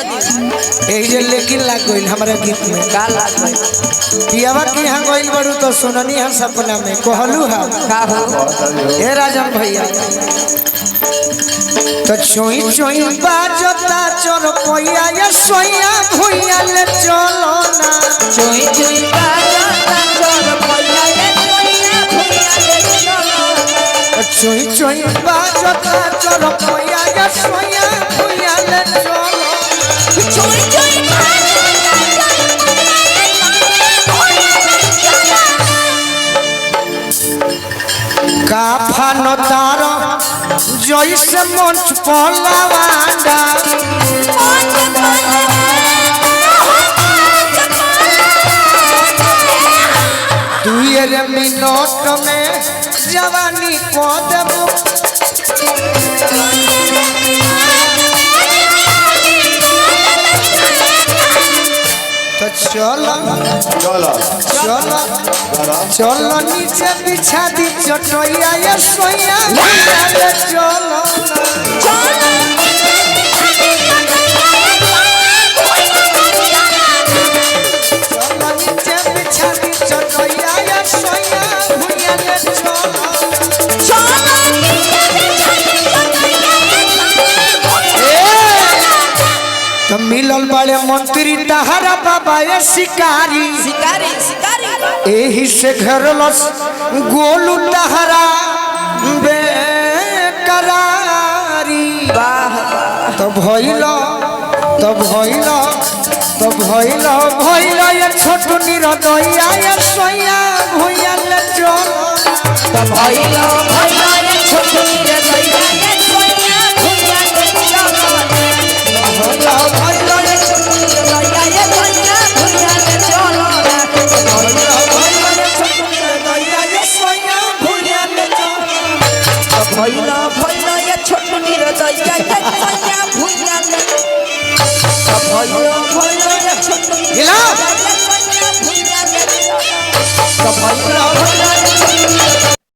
ए जे लेकिन लाग गइल हमरा गीत में का लाग गइल पियावा की हां गइल बड़ू तो सुननी हम सपना में कहलू हा का हो ए राजन भैया तो चोई चोई बाजता चोर कोया या सोया भुइया ले चलो ना चोई चोई बाजता चोर कोया या सोया भुइया ले चलो चोई चोई बाजता चोर कोया या सोया भुइया ले चलो चोई चोई बाजता चोर कोया या का फानो तारो जैसे मंच पलावांडा दुइर मिनट में जवानी को देबो तो चलो चलो चलो चलो नीचे बिछा दी चटोइया ये सोया ले चलो चलो नीचे बिछा दी चटोइया ये सोया भुइया ले चलो तो मिलल बड़े मंत्री तहरा बाबा ये शिकारी शिकारी शिकारी एही से घेरलस गोलू तहरा बेकरारी वाह तो भइलो ये छोटू निरदइया ये सोया भुइया ले चलो भइलो भइलो ये छोटू निरदइया ये सोया भुइया ले चलो भइलो ये छोटू निरदइया ये सोया भुइया ले चलो भइलो ये छोटू निरदइया ये सोया भुइया ले चलो भइलो भइलो ये छोटू निरदइया ये सोया भुइया ले भइलो भइलो ये छोटू हिलाओ निरदइया ये सोया भुइया ले भइलो भइलो ये छोटू